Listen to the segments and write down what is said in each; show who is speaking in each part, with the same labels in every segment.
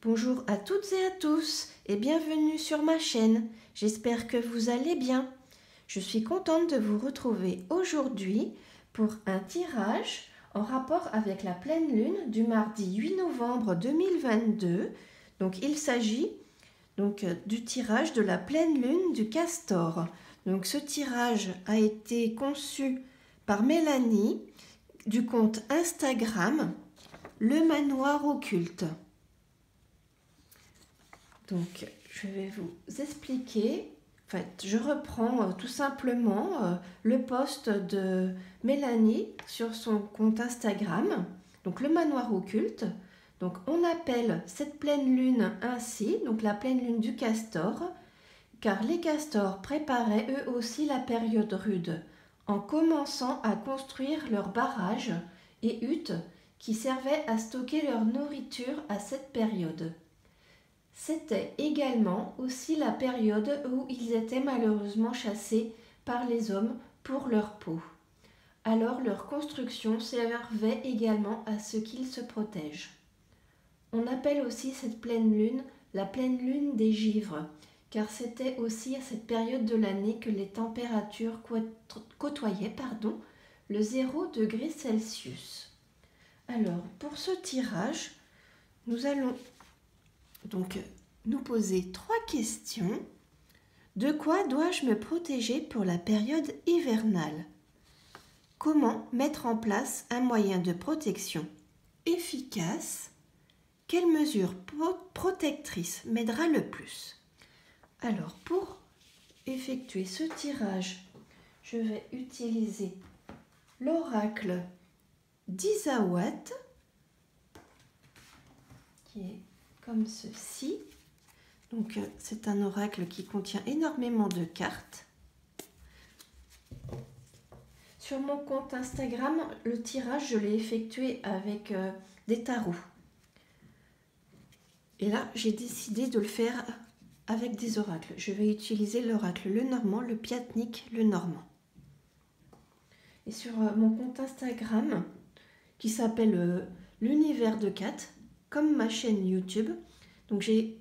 Speaker 1: Bonjour à toutes et à tous et bienvenue sur ma chaîne. J'espère que vous allez bien. Je suis contente de vous retrouver aujourd'hui pour un tirage en rapport avec la pleine lune du mardi 8 novembre 2022. Donc il s'agit du tirage de la pleine lune du Castor. Donc ce tirage a été conçu par Mélanie du compte Instagram Le Manoir Occulte. Donc, je vais vous expliquer. En fait, je reprends tout simplement le post de Mélanie sur son compte Instagram, donc le manoir occulte. Donc, on appelle cette pleine lune ainsi, donc la pleine lune du castor, car les castors préparaient eux aussi la période rude, en commençant à construire leurs barrages et huttes qui servaient à stocker leur nourriture à cette période. C'était également aussi la période où ils étaient malheureusement chassés par les hommes pour leur peau. Alors leur construction servait également à ce qu'ils se protègent. On appelle aussi cette pleine lune la pleine lune des givres, car c'était aussi à cette période de l'année que les températures côtoyaient le 0 degré Celsius. Alors pour ce tirage, nous allons donc nous poser 3 questions. De quoi dois-je me protéger pour la période hivernale? Comment mettre en place un moyen de protection efficace? Quelle mesure protectrice m'aidera le plus? Alors pour effectuer ce tirage, je vais utiliser l'oracle d'Isawat qui est comme ceci. Donc c'est un oracle qui contient énormément de cartes. Sur mon compte Instagram, le tirage, je l'ai effectué avec des tarots. Et là, j'ai décidé de le faire avec des oracles. Je vais utiliser l'oracle le normand, le piatnik, le normand. Et sur mon compte Instagram, qui s'appelle l'univers de Kat, comme ma chaîne YouTube, donc j'ai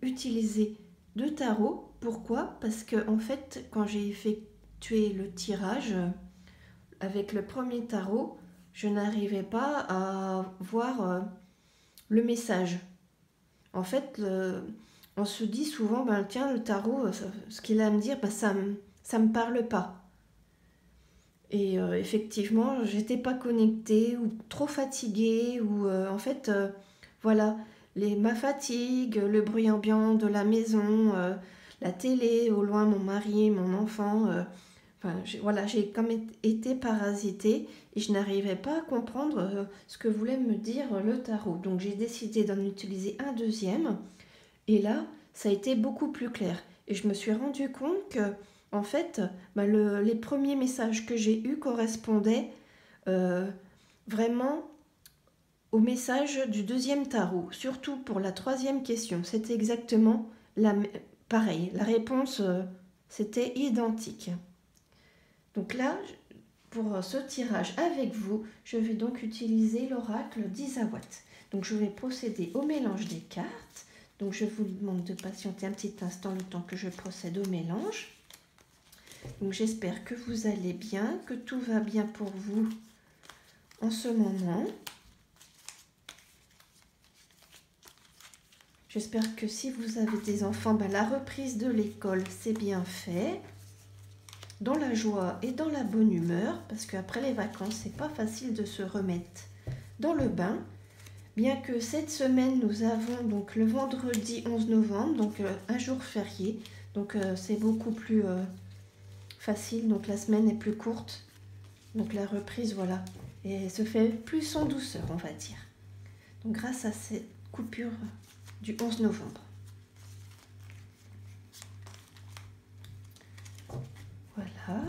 Speaker 1: utilisé 2 tarots. Pourquoi? Parce que en fait, quand j'ai effectué le tirage avec le premier tarot, je n'arrivais pas à voir le message. En fait, on se dit souvent, tiens, le tarot, ce qu'il a à me dire, ça me parle pas. Et effectivement, j'étais pas connectée ou trop fatiguée ou en fait, voilà, ma fatigue, le bruit ambiant de la maison, la télé, au loin mon mari, mon enfant, j'ai comme été parasitée et je n'arrivais pas à comprendre ce que voulait me dire le tarot. Donc j'ai décidé d'en utiliser un deuxième et là, ça a été beaucoup plus clair. Et je me suis rendu compte que en fait, les premiers messages que j'ai eus correspondaient vraiment au message du deuxième tarot, surtout pour la 3e question. C'était exactement pareil, la réponse c'était identique. Donc là, pour ce tirage avec vous, je vais donc utiliser l'oracle d'Isawat. Donc je vais procéder au mélange des cartes. Donc je vous demande de patienter un petit instant le temps que je procède au mélange. Donc j'espère que vous allez bien, que tout va bien pour vous en ce moment. J'espère que si vous avez des enfants, la reprise de l'école, c'est bien fait. Dans la joie et dans la bonne humeur, parce qu'après les vacances, c'est pas facile de se remettre dans le bain. Bien que cette semaine, nous avons donc le vendredi 11 novembre, donc un jour férié. Donc c'est beaucoup plus facile, donc la semaine est plus courte. Donc la reprise, voilà, et se fait plus en douceur, on va dire. Donc grâce à cette coupure du 11 novembre. Voilà.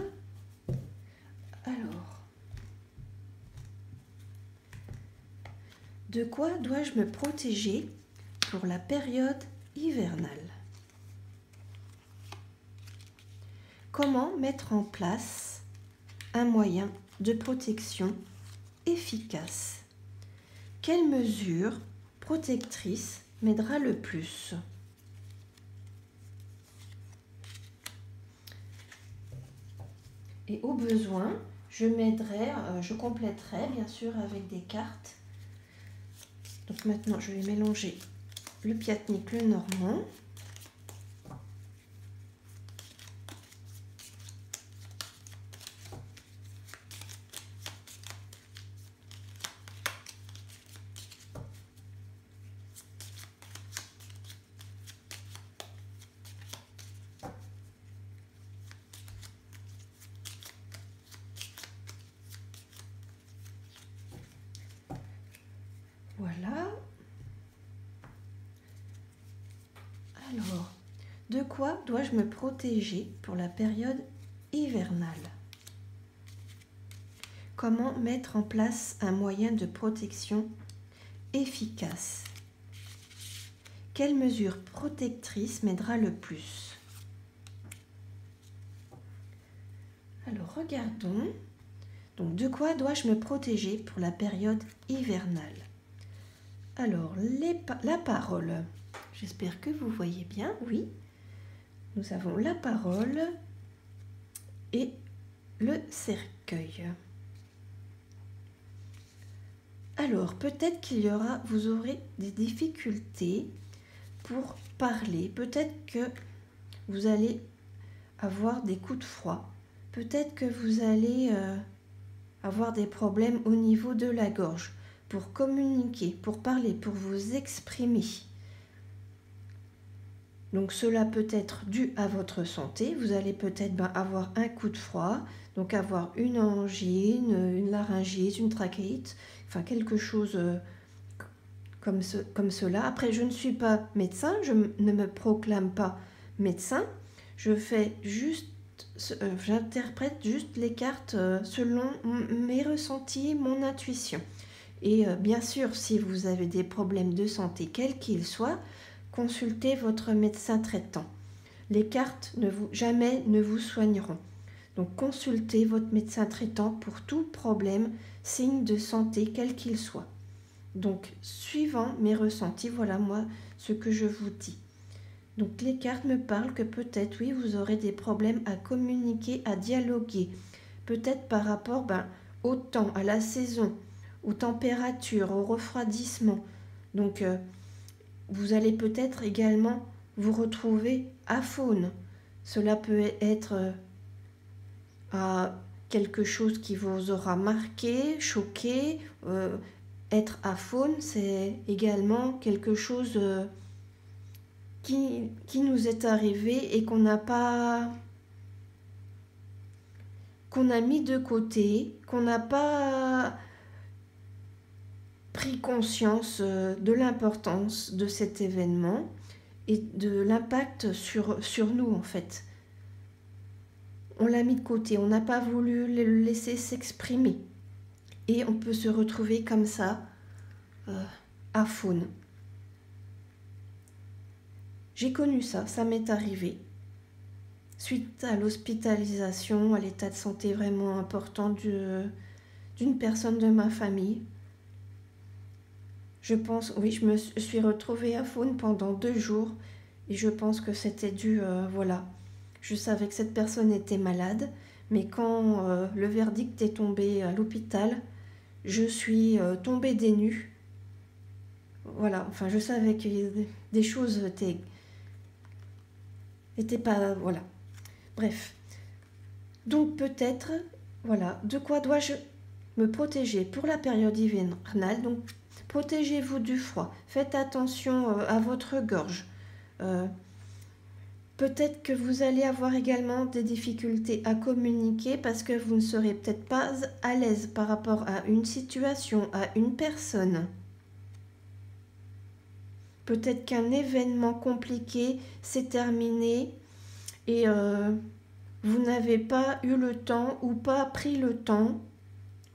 Speaker 1: Alors, de quoi dois-je me protéger pour la période hivernale? Comment mettre en place un moyen de protection efficace? Quelles mesures protectrices m'aidera le plus. Et au besoin, je compléterai bien sûr avec des cartes. Donc maintenant, je vais mélanger le Piatnik, le normand. Voilà. Alors, de quoi dois-je me protéger pour la période hivernale? Comment mettre en place un moyen de protection efficace? Quelle mesure protectrice m'aidera le plus? Alors, regardons. Donc, de quoi dois-je me protéger pour la période hivernale? Alors, la parole. J'espère que vous voyez bien, oui. Nous avons la parole et le cercueil. Alors, peut-être vous aurez des difficultés pour parler. Peut-être que vous allez avoir des coups de froid. Peut-être que vous allez avoir des problèmes au niveau de la gorge pour communiquer, pour parler, pour vous exprimer. Donc cela peut être dû à votre santé. Vous allez peut-être avoir un coup de froid, donc avoir une angine, une laryngite, une trachéite, enfin quelque chose comme cela. Après, je ne suis pas médecin, je ne me proclame pas médecin. J'interprète juste les cartes selon mes ressentis, mon intuition. Et bien sûr, si vous avez des problèmes de santé, quels qu'ils soient, consultez votre médecin traitant. Les cartes jamais ne vous soigneront. Donc consultez votre médecin traitant pour tout problème, signe de santé, quel qu'il soit. Donc suivant mes ressentis, voilà moi ce que je vous dis. Donc les cartes me parlent que peut-être, oui, vous aurez des problèmes à communiquer, à dialoguer. Peut-être par rapport au temps, à la saison, aux températures, au refroidissement. Donc vous allez peut-être également vous retrouver aphone. Cela peut être à quelque chose qui vous aura marqué, choqué. Être aphone, c'est également quelque chose qui nous est arrivé et qu'on a mis de côté, qu'on n'a pas pris conscience de l'importance de cet événement et de l'impact sur nous en fait. On l'a mis de côté, on n'a pas voulu le laisser s'exprimer et on peut se retrouver comme ça aphone. J'ai connu ça m'est arrivé suite à l'hospitalisation, à l'état de santé vraiment important d'une personne de ma famille. Je pense, oui, je me suis retrouvée aphone pendant 2 jours et je pense que c'était dû, voilà. Je savais que cette personne était malade, mais quand le verdict est tombé à l'hôpital, je suis tombée des nues. Voilà, enfin je savais que des choses étaient pas, voilà. Bref. Donc peut-être, voilà, de quoi dois-je me protéger pour la période hivernale? Donc protégez-vous du froid, faites attention à votre gorge. Peut-être que vous allez avoir également des difficultés à communiquer parce que vous ne serez peut-être pas à l'aise par rapport à une situation, à une personne. Peut-être qu'un événement compliqué s'est terminé et vous n'avez pas eu le temps ou pas pris le temps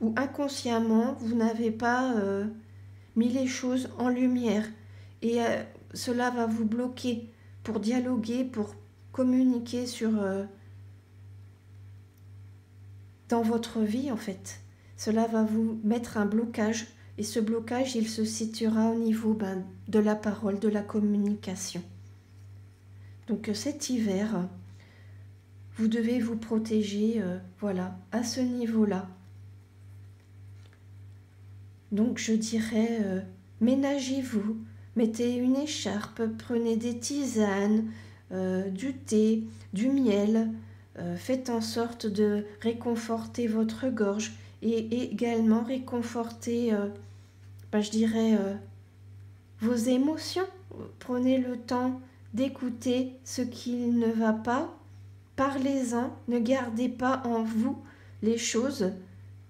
Speaker 1: ou inconsciemment vous n'avez pas mis les choses en lumière et cela va vous bloquer pour dialoguer, pour communiquer dans votre vie en fait. Cela va vous mettre un blocage Et ce blocage, il se situera au niveau de la parole, de la communication. Donc cet hiver, vous devez vous protéger, voilà, à ce niveau-là. Donc je dirais, ménagez-vous, mettez une écharpe, prenez des tisanes, du thé, du miel, faites en sorte de réconforter votre gorge et également réconforter, je dirais, vos émotions. Prenez le temps d'écouter ce qui ne va pas, parlez-en, ne gardez pas en vous les choses,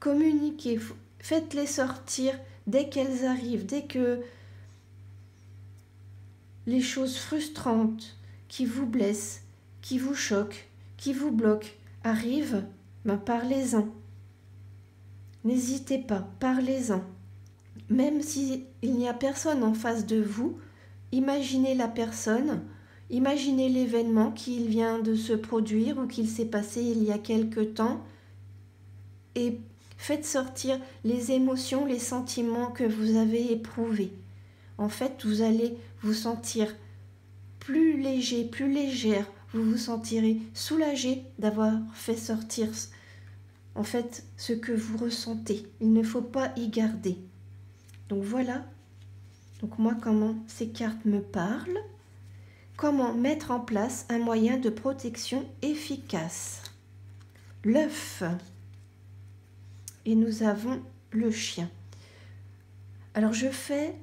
Speaker 1: communiquez, faites-les sortir dès qu'elles arrivent, dès que les choses frustrantes qui vous blessent, qui vous choquent, qui vous bloquent arrivent, parlez-en. N'hésitez pas, parlez-en. Même s'il n'y a personne en face de vous, imaginez la personne, imaginez l'événement qui vient de se produire ou qu'il s'est passé il y a quelque temps et faites sortir les émotions, les sentiments que vous avez éprouvés. En fait, vous allez vous sentir plus léger, plus légère, vous vous sentirez soulagé d'avoir fait sortir en fait ce que vous ressentez. Il ne faut pas y garder. Donc voilà, donc moi comment ces cartes me parlent, comment mettre en place un moyen de protection efficace. L'œuf. Et nous avons le chien. Alors je fais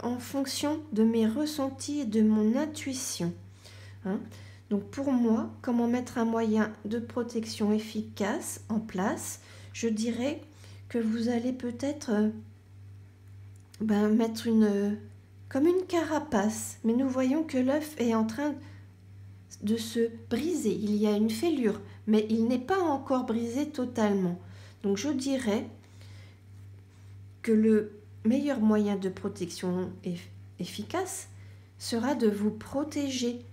Speaker 1: en fonction de mes ressentis et de mon intuition. Donc pour moi, comment mettre un moyen de protection efficace en place, je dirais que vous allez peut-être mettre comme une carapace. Mais nous voyons que l'œuf est en train de se briser. Il y a une fêlure, mais il n'est pas encore brisé totalement. Donc je dirais que le meilleur moyen de protection efficace sera de vous protéger,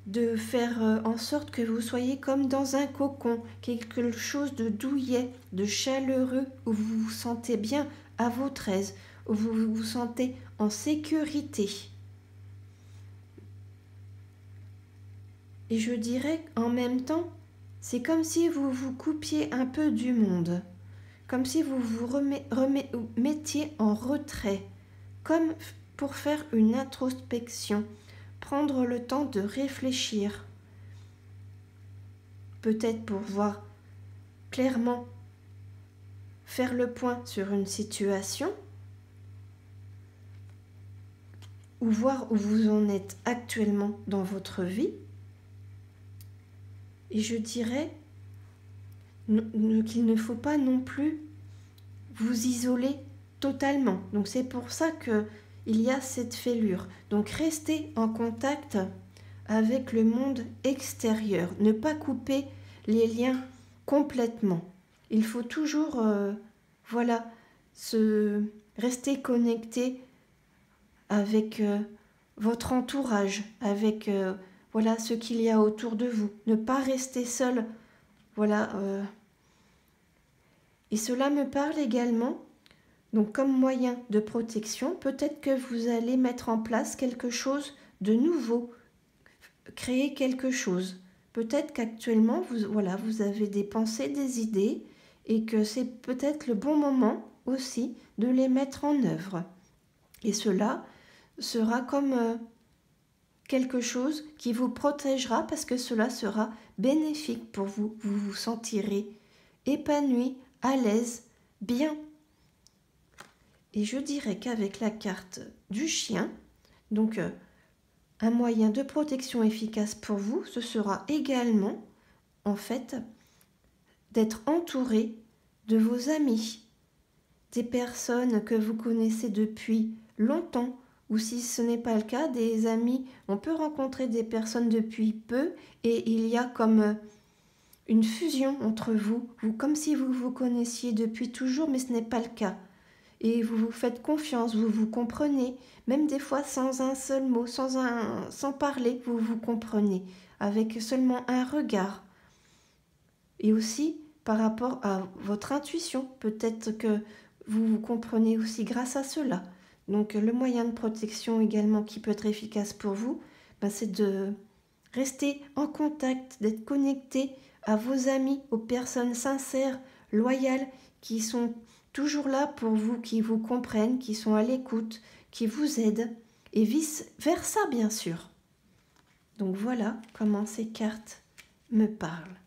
Speaker 1: de faire en sorte que vous soyez comme dans un cocon, quelque chose de douillet, de chaleureux, où vous vous sentez bien à votre aise, où vous vous sentez en sécurité. Et je dirais en même temps, c'est comme si vous vous coupiez un peu du monde, comme si vous vous mettiez en retrait, comme pour faire une introspection, prendre le temps de réfléchir, peut-être pour voir clairement, faire le point sur une situation, ou voir où vous en êtes actuellement dans votre vie. Et je dirais qu'il ne faut pas non plus vous isoler totalement. Donc c'est pour ça qu'il y a cette fêlure. Donc restez en contact avec le monde extérieur. Ne pas couper les liens complètement. Il faut toujours rester connecté avec votre entourage, avec ce qu'il y a autour de vous. Ne pas rester seul. Et cela me parle également, donc comme moyen de protection, peut-être que vous allez mettre en place quelque chose de nouveau, créer quelque chose. Peut-être qu'actuellement, vous avez des pensées, des idées, et que c'est peut-être le bon moment aussi de les mettre en œuvre. Et cela sera comme quelque chose qui vous protégera parce que cela sera bénéfique pour vous. Vous vous sentirez épanoui, à l'aise, bien. Et je dirais qu'avec la carte du chien, donc un moyen de protection efficace pour vous, ce sera également, en fait, d'être entouré de vos amis, des personnes que vous connaissez depuis longtemps, ou si ce n'est pas le cas, des amis. On peut rencontrer des personnes depuis peu et il y a comme une fusion entre vous, comme si vous vous connaissiez depuis toujours, mais ce n'est pas le cas. Et vous vous faites confiance, vous vous comprenez, même des fois sans un seul mot, sans parler, vous vous comprenez, avec seulement un regard. Et aussi, par rapport à votre intuition. Peut-être que vous vous comprenez aussi grâce à cela. Donc le moyen de protection également qui peut être efficace pour vous, c'est de rester en contact, d'être connecté à vos amis, aux personnes sincères, loyales, qui sont toujours là pour vous, qui vous comprennent, qui sont à l'écoute, qui vous aident, et vice-versa bien sûr. Donc voilà comment ces cartes me parlent.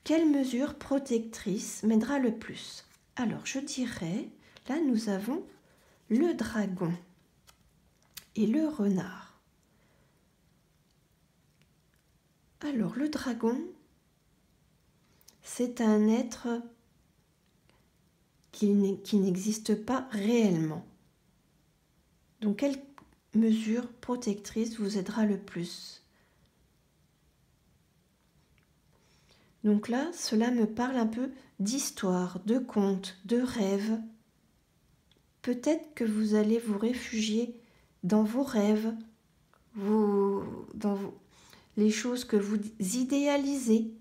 Speaker 1: Quelle mesure protectrice m'aidera le plus? Alors je dirais, là nous avons le dragon et le renard. Alors le dragon, c'est un être qui n'existe pas réellement. Donc quelle mesure protectrice vous aidera le plus? Donc là, cela me parle un peu d'histoire, de contes, de rêves. Peut-être que vous allez vous réfugier dans vos rêves, les choses que vous idéalisez.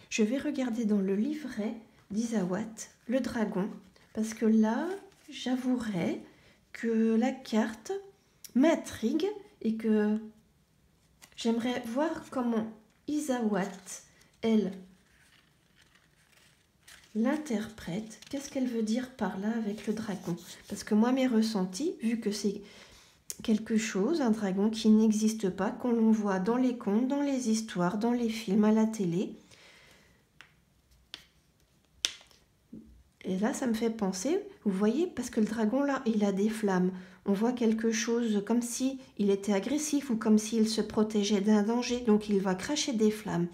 Speaker 1: Je vais regarder dans le livret d'Isawat, le dragon, parce que là, j'avouerai que la carte m'intrigue et que j'aimerais voir comment Isawat, elle, l'interprète. Qu'est-ce qu'elle veut dire par là avec le dragon? Parce que moi, mes ressentis, vu que c'est quelque chose, un dragon qui n'existe pas, qu'on voit dans les contes, dans les histoires, dans les films, à la télé. Et là, ça me fait penser, vous voyez, parce que le dragon, là, il a des flammes. On voit quelque chose comme si il était agressif ou comme s'il se protégeait d'un danger, donc il va cracher des flammes.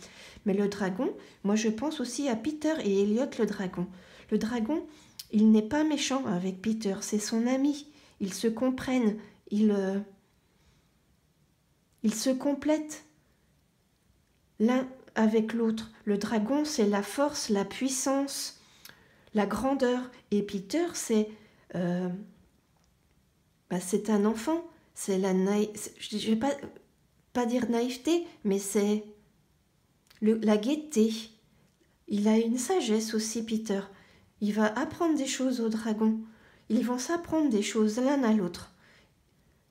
Speaker 1: Mais le dragon, moi je pense aussi à Peter et Elliot le dragon. Le dragon, il n'est pas méchant avec Peter, c'est son ami. Ils se comprennent, ils se complètent l'un avec l'autre. Le dragon, c'est la force, la puissance, la grandeur. Et Peter, c'est un enfant. C'est la je ne vais pas dire naïveté, mais c'est la gaieté. Il a une sagesse aussi, Peter. Il va apprendre des choses au dragon. Ils vont s'apprendre des choses l'un à l'autre.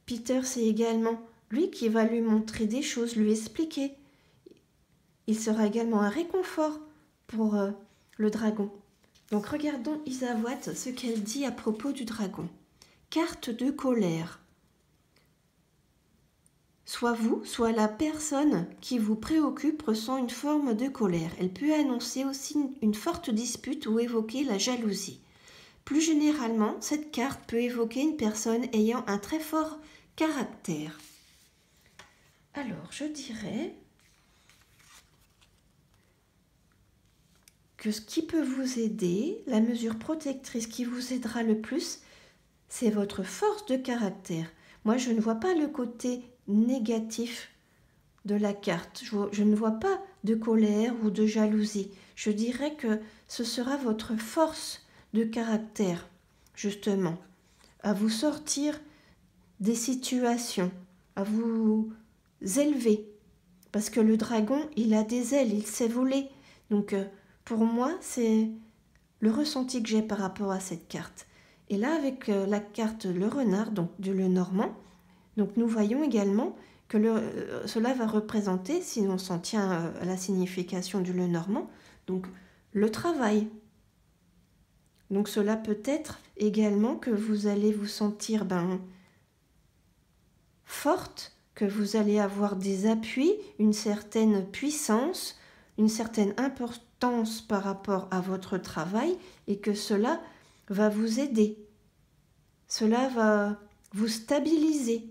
Speaker 1: Peter, c'est également lui qui va lui montrer des choses, lui expliquer. Il sera également un réconfort pour le dragon. Donc regardons Isawat, ce qu'elle dit à propos du dragon. Carte de colère. Soit vous, soit la personne qui vous préoccupe ressent une forme de colère. Elle peut annoncer aussi une forte dispute ou évoquer la jalousie. Plus généralement, cette carte peut évoquer une personne ayant un très fort caractère. Alors, je dirais que ce qui peut vous aider, la mesure protectrice qui vous aidera le plus, c'est votre force de caractère. Moi, je ne vois pas le côté négatif de la carte. Je ne vois pas de colère ou de jalousie. Je dirais que ce sera votre force de caractère, justement, à vous sortir des situations, à vous élever. Parce que le dragon, il a des ailes, il sait voler. Donc, pour moi, c'est le ressenti que j'ai par rapport à cette carte. Et là, avec la carte le renard, donc du Lenormand, donc nous voyons également que cela va représenter, si on s'en tient à la signification du Lenormand, donc le travail. Donc cela peut être également que vous allez vous sentir forte, que vous allez avoir des appuis, une certaine puissance, une certaine importance par rapport à votre travail et que cela va vous aider. Cela va vous stabiliser.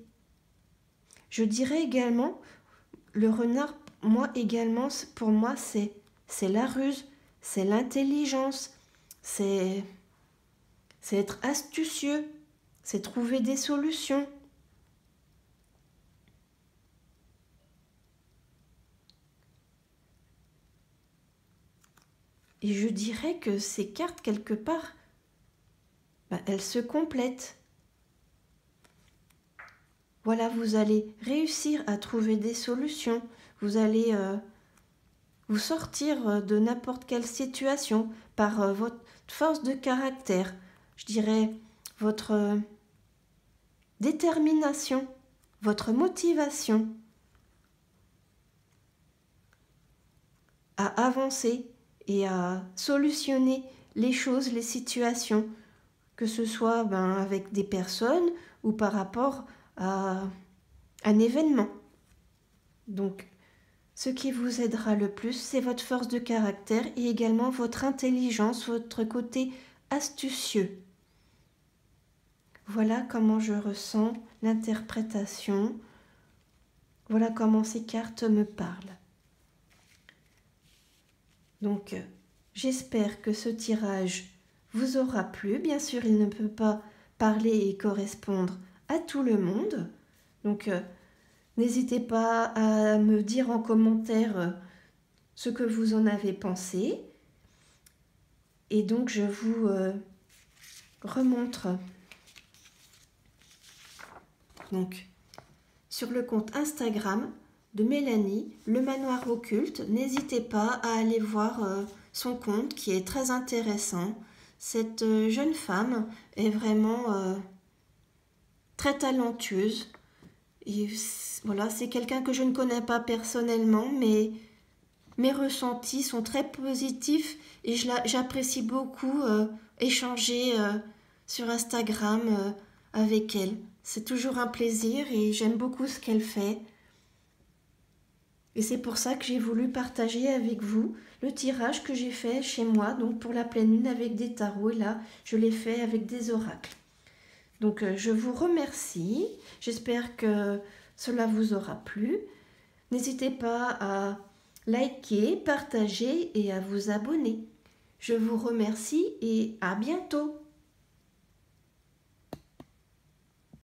Speaker 1: Je dirais également, le renard, pour moi, c'est la ruse, c'est l'intelligence, c'est être astucieux, c'est trouver des solutions. Et je dirais que ces cartes, quelque part, elles se complètent. Voilà, vous allez réussir à trouver des solutions. Vous allez vous sortir de n'importe quelle situation par votre force de caractère, je dirais votre détermination, votre motivation à avancer et à solutionner les choses, les situations, que ce soit avec des personnes ou par rapport à un événement. Donc, ce qui vous aidera le plus, c'est votre force de caractère et également votre intelligence, votre côté astucieux. Voilà comment je ressens l'interprétation. Voilà comment ces cartes me parlent. Donc, j'espère que ce tirage vous aura plu. Bien sûr, il ne peut pas parler et correspondre à tout le monde. Donc, n'hésitez pas à me dire en commentaire ce que vous en avez pensé. Et donc, je vous remontre donc sur le compte Instagram de Mélanie, le manoir occulte. N'hésitez pas à aller voir son compte qui est très intéressant. Cette jeune femme est vraiment très talentueuse. Et voilà, c'est quelqu'un que je ne connais pas personnellement, mais mes ressentis sont très positifs et j'apprécie beaucoup échanger sur Instagram avec elle. C'est toujours un plaisir et j'aime beaucoup ce qu'elle fait. Et c'est pour ça que j'ai voulu partager avec vous le tirage que j'ai fait chez moi, donc pour la pleine lune avec des tarots. Et là, je l'ai fait avec des oracles. Donc, je vous remercie. J'espère que cela vous aura plu. N'hésitez pas à liker, partager et à vous abonner. Je vous remercie et à bientôt.